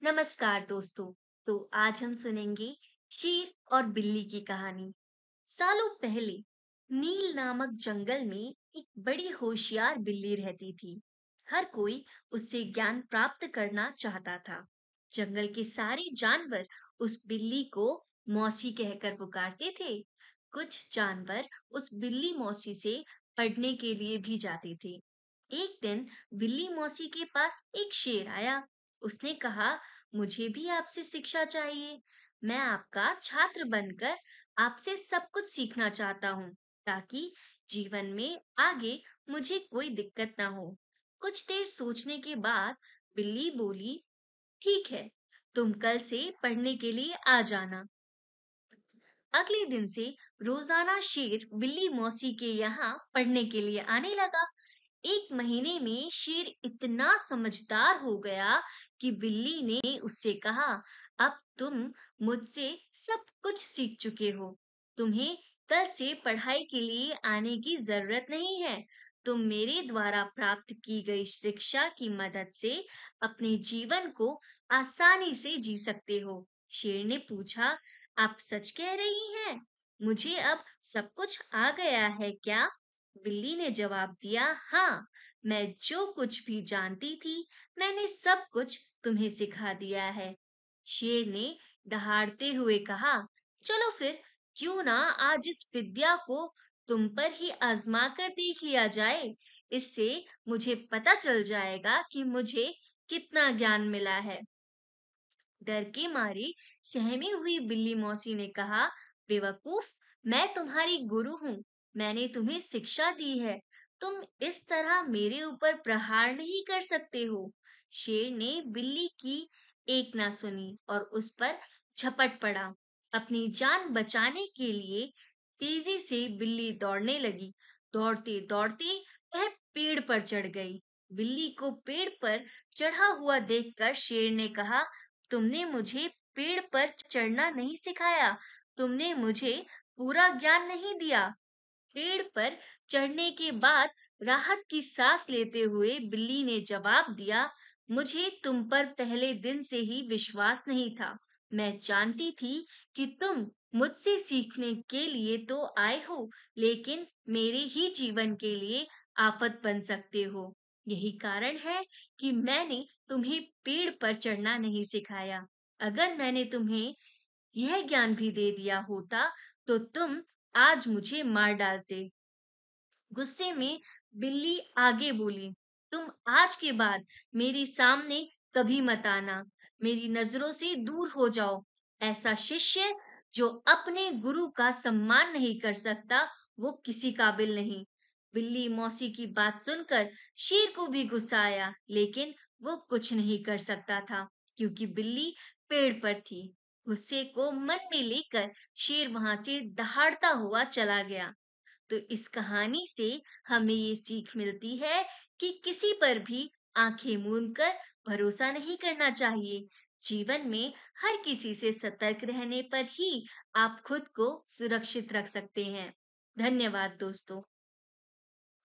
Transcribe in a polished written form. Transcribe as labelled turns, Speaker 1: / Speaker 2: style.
Speaker 1: नमस्कार दोस्तों। तो आज हम सुनेंगे शेर और बिल्ली की कहानी। सालों पहले नील नामक जंगल में एक बड़ी होशियार बिल्ली रहती थी। हर कोई उससे ज्ञान प्राप्त करना चाहता था। जंगल के सारे जानवर उस बिल्ली को मौसी कहकर पुकारते थे। कुछ जानवर उस बिल्ली मौसी से पढ़ने के लिए भी जाते थे। एक दिन बिल्ली मौसी के पास एक शेर आया। उसने कहा, मुझे भी आपसे शिक्षा चाहिए। मैं आपका छात्र बनकर आपसे सब कुछ सीखना चाहता हूँ, ताकि जीवन में आगे मुझे कोई दिक्कत ना हो। कुछ देर सोचने के बाद बिल्ली बोली, ठीक है, तुम कल से पढ़ने के लिए आ जाना। अगले दिन से रोजाना शेर बिल्ली मौसी के यहाँ पढ़ने के लिए आने लगा। एक महीने में शेर इतना समझदार हो गया कि बिल्ली ने उससे कहा, अब तुम मुझसे सब कुछ सीख चुके हो। तुम्हें कल से पढ़ाई के लिए आने की जरूरत नहीं है। तुम मेरे द्वारा प्राप्त की गई शिक्षा की मदद से अपने जीवन को आसानी से जी सकते हो। शेर ने पूछा, आप सच कह रही हैं? मुझे अब सब कुछ आ गया है क्या? बिल्ली ने जवाब दिया, हाँ, मैं जो कुछ भी जानती थी, मैंने सब कुछ तुम्हें सिखा दिया है। शेर ने दहाड़ते हुए कहा, चलो फिर, क्यों ना आज इस विद्या को तुम पर ही आजमा कर देख लिया जाए। इससे मुझे पता चल जाएगा कि मुझे कितना ज्ञान मिला है। डर के मारे सहमी हुई बिल्ली मौसी ने कहा, बेवकूफ, मैं तुम्हारी गुरु हूँ। मैंने तुम्हें शिक्षा दी है। तुम इस तरह मेरे ऊपर प्रहार नहीं कर सकते हो। शेर ने बिल्ली की एक ना सुनी और उस पर झपट पड़ा। अपनी जान बचाने के लिए तेजी से बिल्ली दौड़ने लगी। दौड़ते दौड़ते वह पेड़ पर चढ़ गई। बिल्ली को पेड़ पर चढ़ा हुआ देखकर शेर ने कहा, तुमने मुझे पेड़ पर चढ़ना नहीं सिखाया। तुमने मुझे पूरा ज्ञान नहीं दिया। पेड़ पर चढ़ने के बाद राहत की सांस लेते हुए बिल्ली ने जवाब दिया, मुझे तुम पर पहले दिन से ही विश्वास नहीं था। मैं जानती थी कि तुम मुझसे सीखने के लिए तो आए हो, लेकिन मेरे ही जीवन के लिए आफत बन सकते हो। यही कारण है कि मैंने तुम्हें पेड़ पर चढ़ना नहीं सिखाया। अगर मैंने तुम्हें यह ज्ञान भी दे दिया होता, तो तुम आज मुझे मार डालते। गुस्से में बिल्ली आगे बोली, तुम आज के बाद मेरे सामने कभी मत आना। मेरी नजरों से दूर हो जाओ। ऐसा शिष्य जो अपने गुरु का सम्मान नहीं कर सकता, वो किसी काबिल नहीं। बिल्ली मौसी की बात सुनकर शेर को भी गुस्सा आया, लेकिन वो कुछ नहीं कर सकता था, क्योंकि बिल्ली पेड़ पर थी। गुस्से को मन में लेकर शेर वहां से दहाड़ता हुआ चला गया। तो इस कहानी से हमें ये सीख मिलती है कि किसी पर भी आंखें मूंद कर भरोसा नहीं करना चाहिए। जीवन में हर किसी से सतर्क रहने पर ही आप खुद को सुरक्षित रख सकते हैं। धन्यवाद दोस्तों।